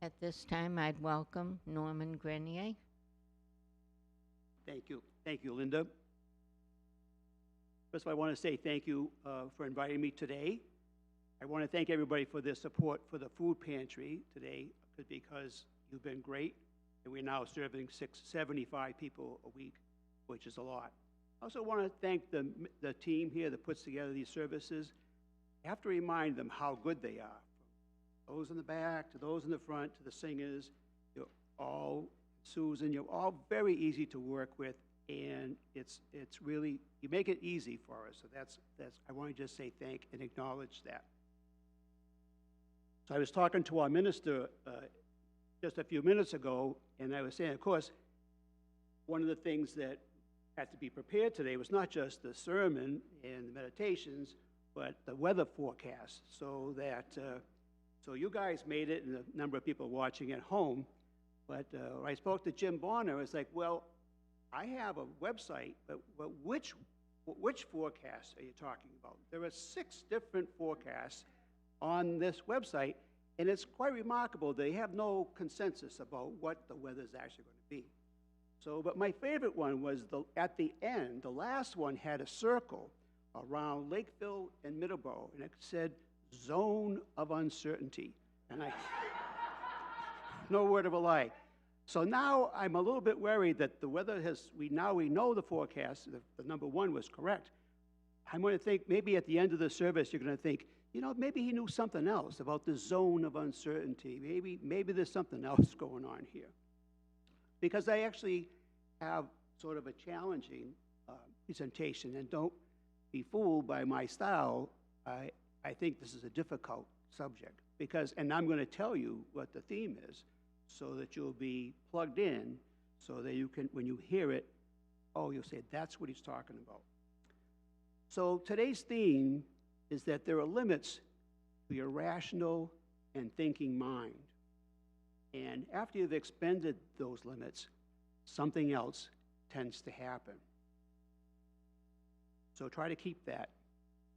At this time, I'd welcome Norman Grenier. Thank you. Thank you, Linda. First of all, I want to say thank you for inviting me today. I want to thank everybody for their support for the food pantry today because you've been great, and we're now serving 75 people a week, which is a lot. I also want to thank the team here that puts together these services. I have to remind them how good they are. From those in the back to those in the front to the singers, you're all, Susan, you're all very easy to work with, and it's really, you make it easy for us. So that's I want to just say thank and acknowledge that. So I was talking to our minister just a few minutes ago, and I was saying, of course, one of the things that had to be prepared today was not just the sermon and the meditations, but the weather forecast, so that so you guys made it, and a number of people watching at home. But when I spoke to Jim Bonner, it's like, well, I have a website, but which forecast are you talking about? There are 6 different forecasts on this website, and it's quite remarkable. They have no consensus about what the weather is actually going to be. So, but my favorite one was at the end, the last one had a circle around Lakeville and Middleboro, and it said zone of uncertainty. And no word of a lie. So now I'm a little bit worried that the weather we know the forecast, the number 1 was correct. I'm going to think maybe at the end of the service you're going to think, you know, maybe he knew something else about the zone of uncertainty. Maybe there's something else going on here. Because I actually have sort of a challenging presentation, and don't be fooled by my style. I think this is a difficult subject and I'm going to tell you what the theme is so that you'll be plugged in so that you can, when you hear it, you'll say, that's what he's talking about. So today's theme is that there are limits to your rational and thinking mind. And after you've expended those limits, something else tends to happen. So try to keep that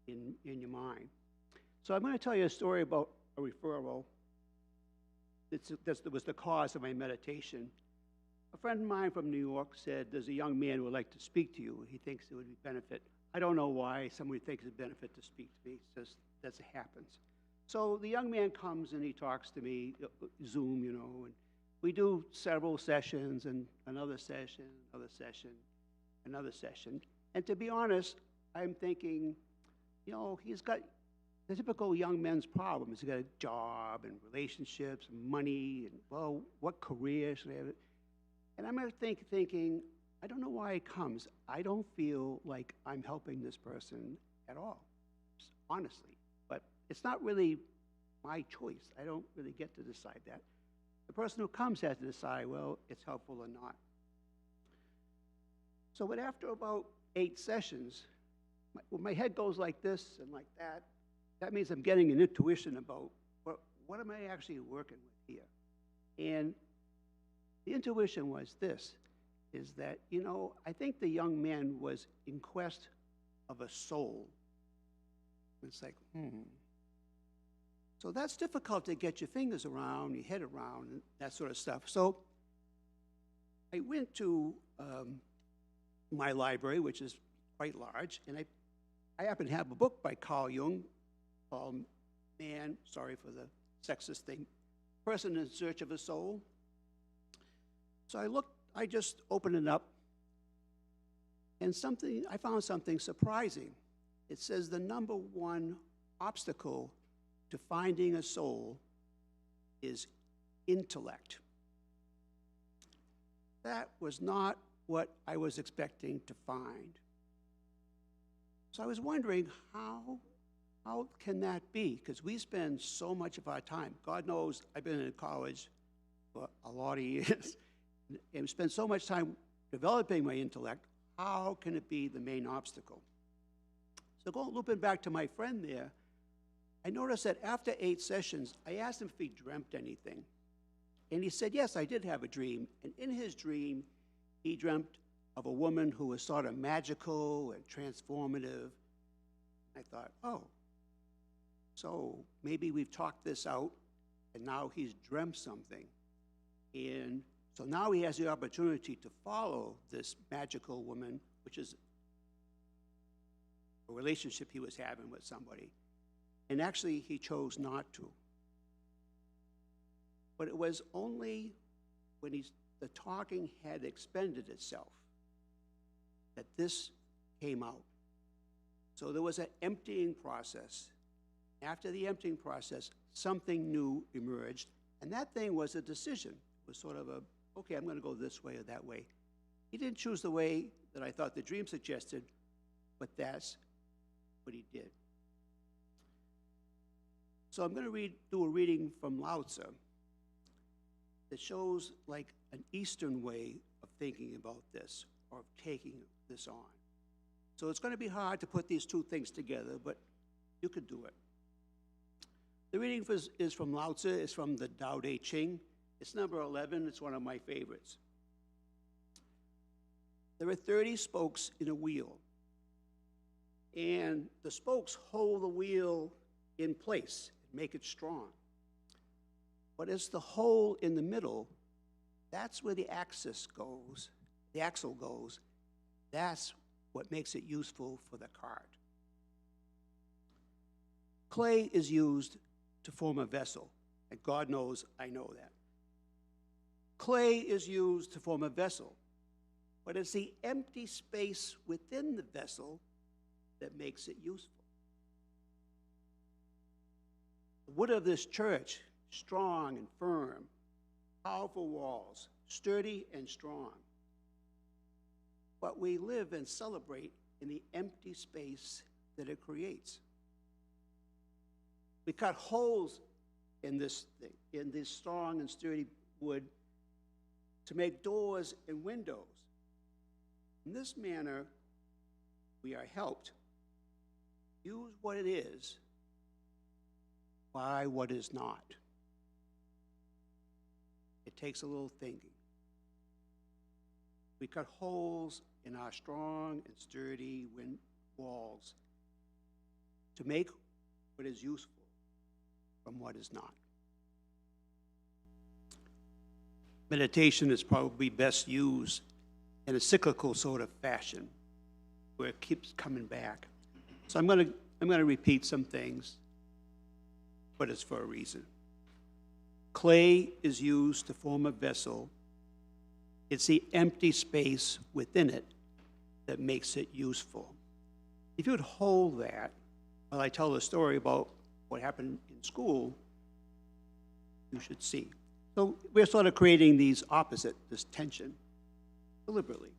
in your mind. So I'm going to tell you a story about a referral. That was the cause of my meditation. A friend of mine from New York said, there's a young man who would like to speak to you. He thinks it would be benefit. I don't know why somebody thinks it's a benefit to speak to me. It's just, that's it happens. So the young man comes and he talks to me, Zoom, you know, and we do several sessions and another session, another session, another session. And to be honest, I'm thinking, you know, he's got the typical young men's problems. He's got a job and relationships and money and, well, what career should I have? And I'm thinking, I don't know why it comes. I don't feel like I'm helping this person at all, honestly. But it's not really my choice. I don't really get to decide that. The person who comes has to decide, well, it's helpful or not. So, but after about 8 sessions, my head goes like this and like that. That means I'm getting an intuition about what am I actually working with here. And the intuition was this, is that, you know, I think the young man was in quest of a soul. It's like, So that's difficult to get your fingers around, your head around, and that sort of stuff. So I went to my library, which is quite large, and I happen to have a book by Carl Jung called Man, sorry for the sexist thing, Person in Search of a Soul. So I just opened it up, and I found something surprising. It says the number 1 obstacle to finding a soul is intellect. That was not what I was expecting to find. So I was wondering, how can that be? Because we spend so much of our time. God knows I've been in college for a lot of years and spent so much time developing my intellect. How can it be the main obstacle? So looping back to my friend there, I noticed that after 8 sessions, I asked him if he dreamt anything. And he said, yes, I did have a dream. And in his dream, he dreamt of a woman who was sort of magical and transformative. I thought, oh, so maybe we've talked this out, and now he's dreamt something. And so now he has the opportunity to follow this magical woman, which is a relationship he was having with somebody. And actually, he chose not to. But it was only when the talking had expended itself that this came out. So there was an emptying process. After the emptying process, something new emerged, and that thing was a decision. It was sort of okay, I'm going to go this way or that way. He didn't choose the way that I thought the dream suggested, but that's what he did. So I'm going to do a reading from Lao Tzu that shows like an Eastern way of thinking about this, or of taking this on. So it's going to be hard to put these two things together, but you could do it. The reading is from Lao Tzu. It's from the Tao Te Ching. It's number 11. It's one of my favorites. There are 30 spokes in a wheel, and the spokes hold the wheel in place and make it strong. But it's the hole in the middle, that's where the axle goes. That's what makes it useful for the cart. Clay is used to form a vessel, and God knows I know that. Clay is used to form a vessel, but it's the empty space within the vessel that makes it useful. The wood of this church, strong and firm, powerful walls, sturdy and strong. But we live and celebrate in the empty space that it creates. We cut holes in this thing, in this strong and sturdy wood, to make doors and windows. In this manner, we are helped use what it is by what is not. It takes a little thinking. We cut holes in our strong and sturdy walls to make what is useful from what is not. Meditation is probably best used in a cyclical sort of fashion, where it keeps coming back. So I'm going to repeat some things, but it's for a reason. Clay is used to form a vessel. It's the empty space within it that makes it useful. If you would hold that while I tell the story about what happened in school, you should see. So we're sort of creating this tension, deliberately.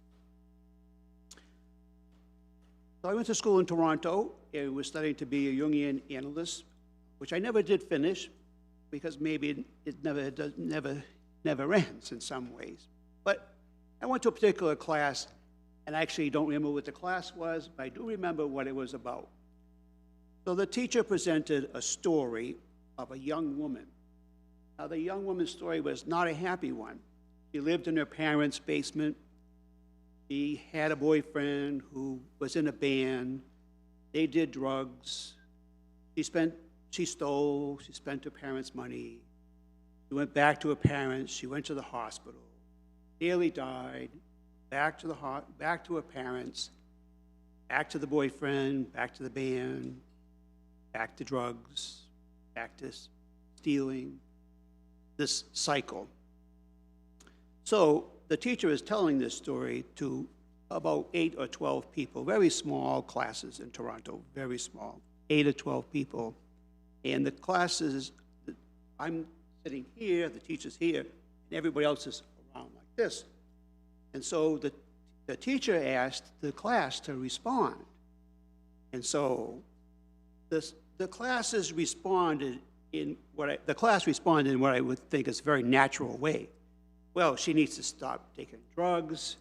So I went to school in Toronto and was studying to be a Jungian analyst, which I never did finish because maybe it never ends in some ways. But I went to a particular class, and I actually don't remember what the class was, but I do remember what it was about. So the teacher presented a story of a young woman. Now, the young woman's story was not a happy one. She lived in her parents' basement. She had a boyfriend who was in a band. They did drugs. She stole. She spent her parents' money. She went back to her parents. She went to the hospital. Nearly died. Back to her parents. Back to the boyfriend. Back to the band. Back to drugs. Back to stealing. This cycle. So the teacher is telling this story to about 8 or 12 people, very small classes in Toronto, very small, 8 or 12 people. And the classes, I'm sitting here, the teacher's here, and everybody else is around like this. And so the teacher asked the class to respond. And so the classes responded the class responded in what I would think is a very natural way. Well, she needs to stop taking drugs.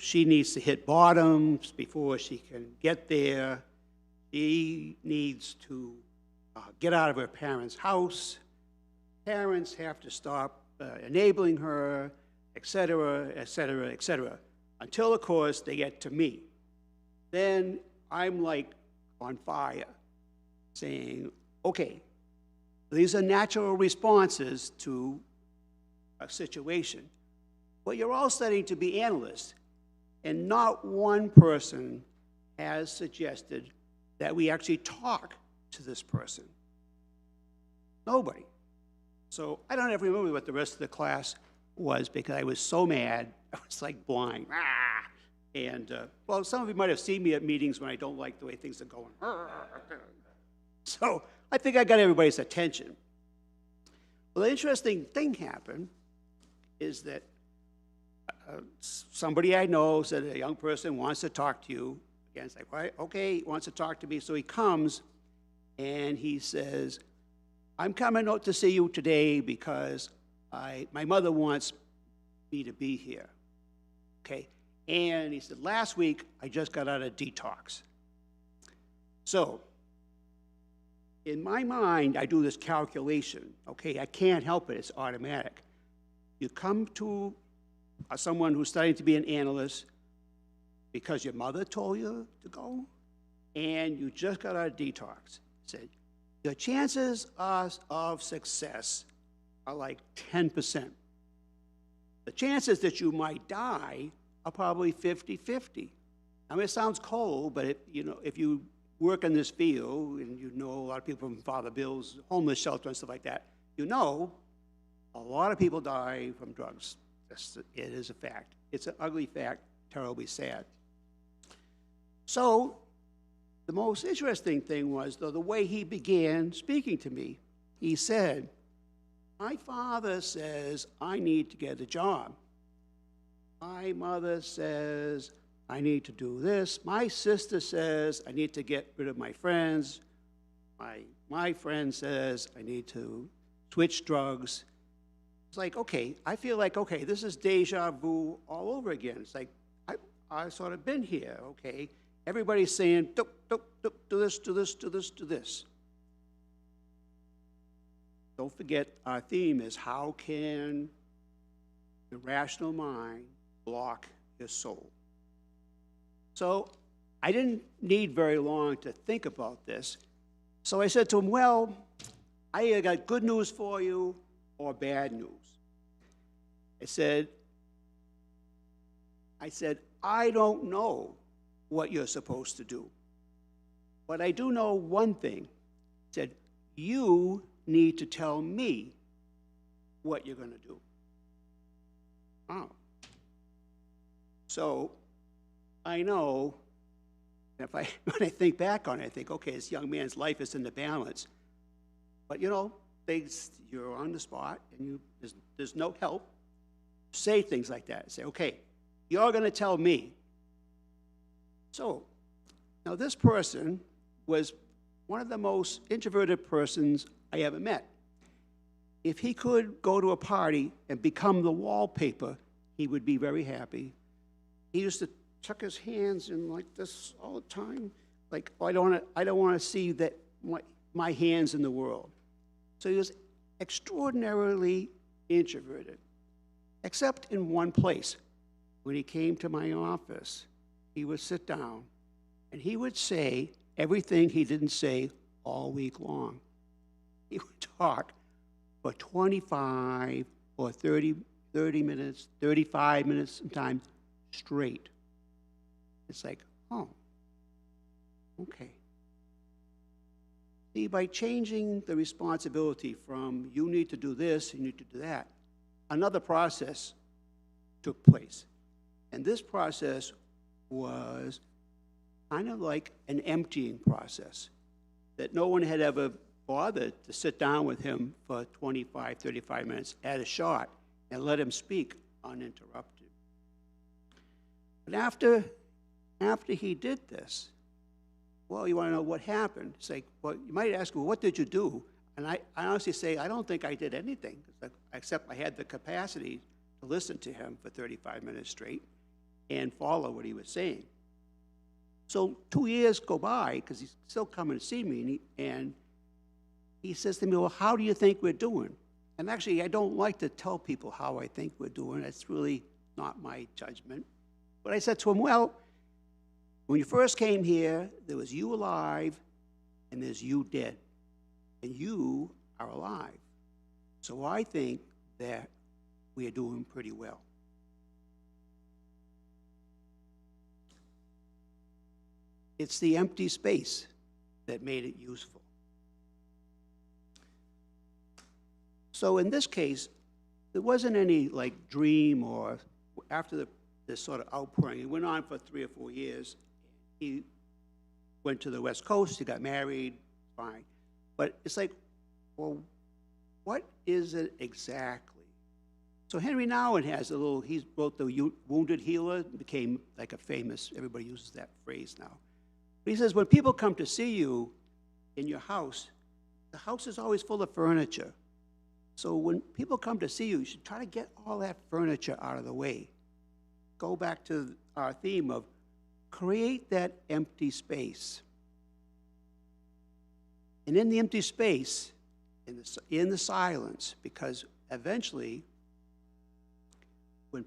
She needs to hit bottoms before she can get there. She needs to get out of her parents' house. Parents have to stop enabling her, et cetera, et cetera, et cetera, until, of course, they get to me. Then I'm like on fire, saying, okay, These are natural responses to a situation. But you're all studying to be analysts, and not one person has suggested that we actually talk to this person. Nobody. So I don't ever remember what the rest of the class was because I was so mad. I was like blind. And, well, some of you might have seen me at meetings when I don't like the way things are going. So I think I got everybody's attention. Well, the interesting thing happened is that somebody I know said a young person wants to talk to you. Again, it's like, right, okay, he wants to talk to me. So he comes and he says, I'm coming out to see you today because my mother wants me to be here. Okay? And he said, last week I just got out of detox. So, in my mind, I do this calculation. Okay, I can't help it, it's automatic. You come to someone who's studying to be an analyst because your mother told you to go, and you just got out of detox. Said, your chances of success are like 10%. The chances that you might die are probably 50-50. I mean, it sounds cold, but if you work in this field, and you know a lot of people from Father Bill's homeless shelter and stuff like that, you know a lot of people die from drugs. It is a fact. It's an ugly fact, terribly sad. So the most interesting thing was, though, the way he began speaking to me. He said, my father says I need to get a job. My mother says I need to do this. My sister says I need to get rid of my friends. My friend says I need to switch drugs. It's like, okay, I feel like, okay, this is deja vu all over again. It's like, I've sort of been here, okay? Everybody's saying, do this, do this, do this, do this. Don't forget, our theme is how can the rational mind block your soul? So I didn't need very long to think about this. So I said to him, well, I either got good news for you or bad news. I said, I don't know what you're supposed to do. But I do know one thing. I said, you need to tell me what you're going to do. Oh. So I know, when I think back on it, I think, okay, this young man's life is in the balance. But you're on the spot, and there's no help. Say things like that. Say, okay, you're going to tell me. So, now this person was one of the most introverted persons I ever met. If he could go to a party and become the wallpaper, he would be very happy. He used to tuck his hands in like this all the time. Like, oh, I don't want to see that my hands in the world. So he was extraordinarily introverted, except in one place. When he came to my office, he would sit down, and he would say everything he didn't say all week long. He would talk for 25 or 30 minutes, 35 minutes sometimes straight. It's like, oh, okay. See, by changing the responsibility from you need to do this, you need to do that, another process took place. And this process was kind of like an emptying process, that no one had ever bothered to sit down with him for 25, 35 minutes at a shot and let him speak uninterrupted. But after he did this, well, you want to know what happened? It's like, well, you might ask, well, what did you do? And I honestly say, I don't think I did anything, except I had the capacity to listen to him for 35 minutes straight and follow what he was saying. So 2 years go by, because he's still coming to see me, and he says to me, well, how do you think we're doing? And actually, I don't like to tell people how I think we're doing. It's really not my judgment. But I said to him, well, when you first came here, there was you alive, and there's you dead. And you are alive. So I think that we are doing pretty well. It's the empty space that made it useful. So in this case, there wasn't any like dream or after this sort of outpouring. It went on for 3 or 4 years. He went to the West Coast, he got married, fine. But it's like, well, what is it exactly? So Henry Nouwen has a little, he wrote The Wounded Healer, became like a famous, everybody uses that phrase now. But he says, when people come to see you in your house, the house is always full of furniture. So when people come to see you, you should try to get all that furniture out of the way. Go back to our theme of create that empty space. And in the empty space, in the silence, because eventually, when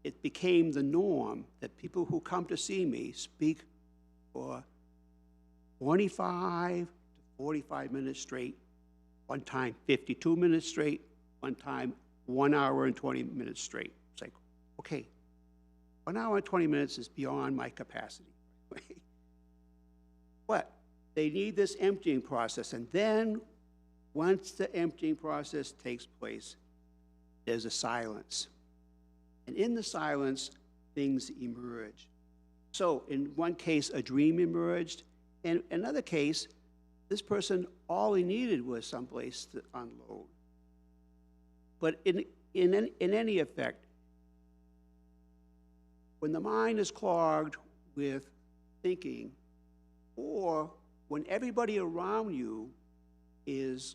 it became the norm that people who come to see me speak for 25 to 45 minutes straight, one time 52 minutes straight, one time 1 hour and 20 minutes straight. It's like, okay, 1 hour and 20 minutes is beyond my capacity. But they need this emptying process, and then once the emptying process takes place, there's a silence. And in the silence, things emerge. So in one case, a dream emerged. In another case, this person, all he needed was someplace to unload. But in any effect, when the mind is clogged with thinking, or when everybody around you is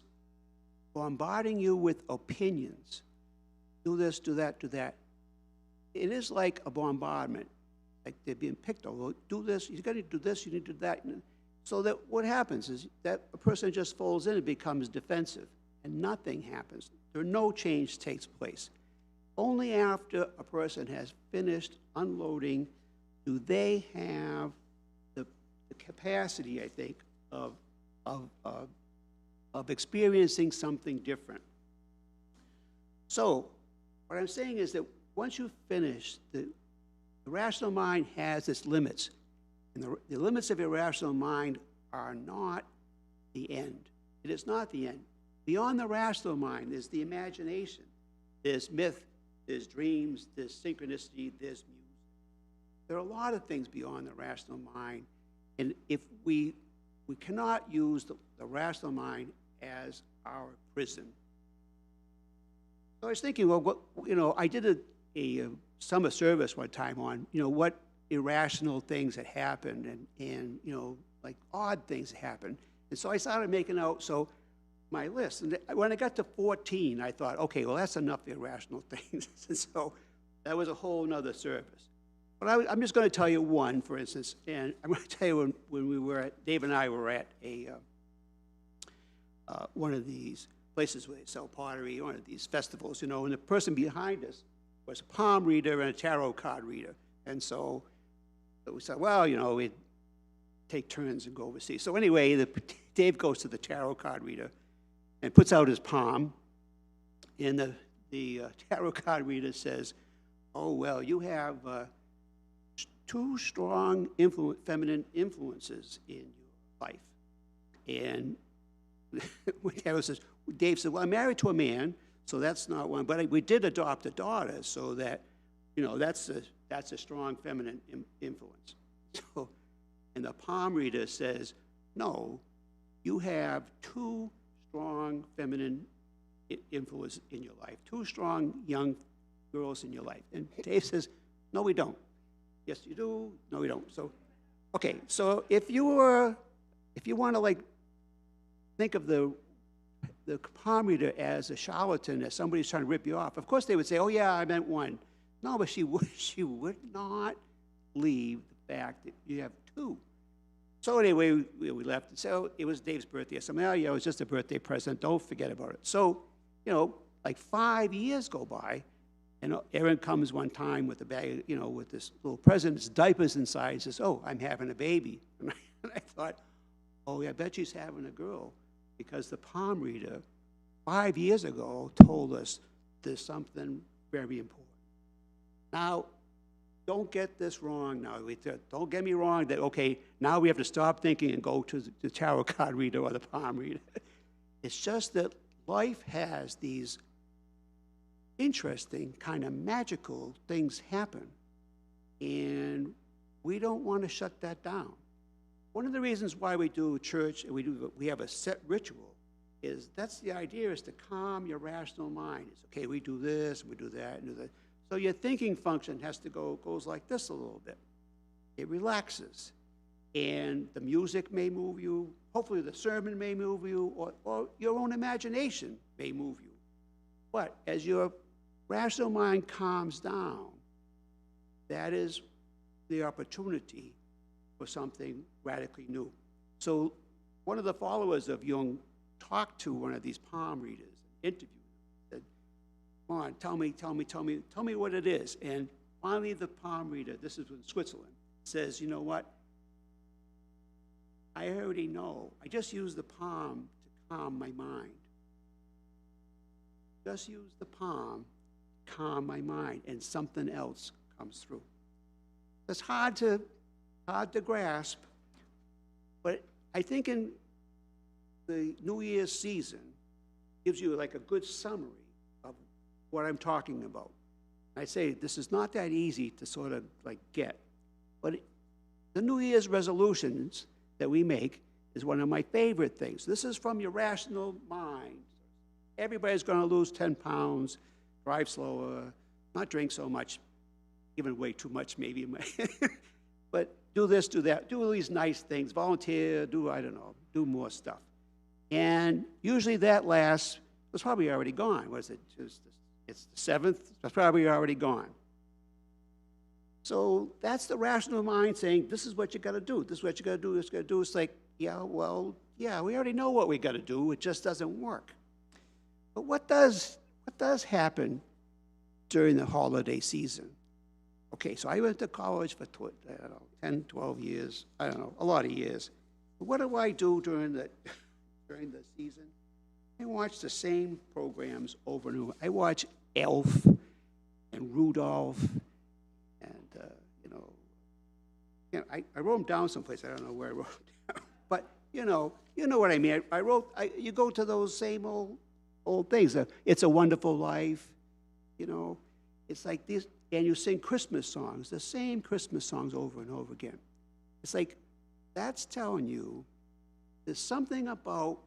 bombarding you with opinions, do this, do that, do that, it is like a bombardment. Like they're being picked on. Do this, you got to do this, you need to do that. So that what happens is that a person just folds in and becomes defensive, and nothing happens. No change takes place. Only after a person has finished unloading do they have the capacity, I think, of experiencing something different. So what I'm saying is that once you've finished, the rational mind has its limits. And the limits of your rational mind are not the end. It is not the end. Beyond the rational mind, there's the imagination. There's myth, there's dreams, there's synchronicity, there's music. There are a lot of things beyond the rational mind. And if we cannot use the rational mind as our prison. So I was thinking, well, I did a summer service one time on, what irrational things that happened and like odd things that happened. And so I started making out my list. And when I got to 14, I thought, okay, well, that's enough irrational things. And so that was a whole nother service. But I'm just going to tell you one, for instance. And I'm going to tell you when Dave and I were at one of these places where they sell pottery, one of these festivals, and the person behind us was a palm reader and a tarot card reader. And so we said, well, we'd take turns and go overseas. So anyway, Dave goes to the tarot card reader and puts out his palm, and the tarot card reader says, oh, well, you have 2 strong feminine influences in your life. And Dave said, well, I'm married to a man, so that's not one. But we did adopt a daughter, so that, that's a strong feminine influence. So, and the palm reader says, no, you have 2 strong feminine influence in your life, 2 strong young girls in your life. And Dave says, no, we don't. Yes, you do. No, we don't. So, okay. So if you want to think of the palm reader as a charlatan, as somebody who's trying to rip you off, of course they would say, oh yeah, I meant 1. No, but she would not leave the fact that you have 2. So anyway, we left. And so it was Dave's birthday. I said, well, yeah, it was just a birthday present. Don't forget about it. So, 5 years go by, and Erin comes one time with a bag, with this little present, his diapers inside. He says, oh, I'm having a baby. And I thought, oh, yeah, I bet she's having a girl, because the palm reader 5 years ago told us there's something very important. Now, don't get this wrong now. Don't get me wrong that, okay, now we have to stop thinking and go to the tarot card reader or the palm reader. It's just that life has these interesting, kind of magical things happen, and we don't want to shut that down. One of the reasons why we do church and we have a set ritual is that's the idea, is to calm your rational mind. It's okay, we do this, we do that, and do that. So your thinking function goes like this a little bit. It relaxes. And the music may move you, hopefully the sermon may move you, or your own imagination may move you. But as your rational mind calms down, that is the opportunity for something radically new. So one of the followers of Jung talked to one of these palm readers, interviewed him, said, come on, tell me what it is. And finally the palm reader, this is in Switzerland, says, you know what? I already know. I just use the palm to calm my mind. Just use the palm to calm my mind, and something else comes through. It's hard to grasp, but I think in the New Year's season gives you like a good summary of what I'm talking about. I say this is not that easy to sort of like get, but the New Year's resolutions that we make is one of my favorite things. This is from your rational mind. Everybody's going to lose 10 pounds, drive slower, not drink so much, giving away too much maybe, but do this, do that, do all these nice things, volunteer, do more stuff. And usually that lasts, it's probably already gone. What is it? It's the 7th, it's probably already gone. So that's the rational mind saying, this is what you got to do, this is what you got to do, this is what you got to do. It's like, yeah, well, yeah, we already know what we got to do, it just doesn't work. But what does happen during the holiday season? Okay, so I went to college for 10, 12 years, I don't know, a lot of years. But what do I do during the season? I watch the same programs over and over. I watch Elf and Rudolph, and I wrote them down someplace. I don't know where I wrote them down, but you know what I mean. You go to those same old things. It's a Wonderful Life, It's like this, and you sing Christmas songs, the same Christmas songs over and over again. It's like that's telling you there's something about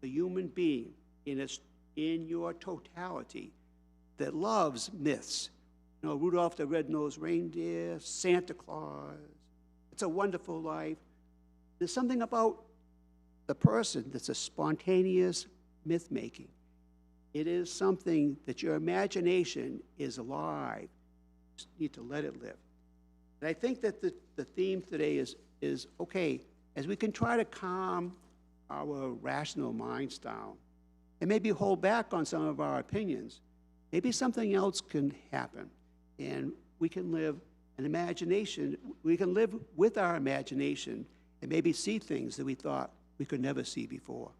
the human being in your totality that loves myths. Rudolph the Red-Nosed Reindeer, Santa Claus, It's a Wonderful Life. There's something about the person that's a spontaneous myth-making. It is something that your imagination is alive. You just need to let it live. And I think that the theme today is okay, as we can try to calm our rational minds down and maybe hold back on some of our opinions, maybe something else can happen. And we can live an imagination, we can live with our imagination and maybe see things that we thought we could never see before.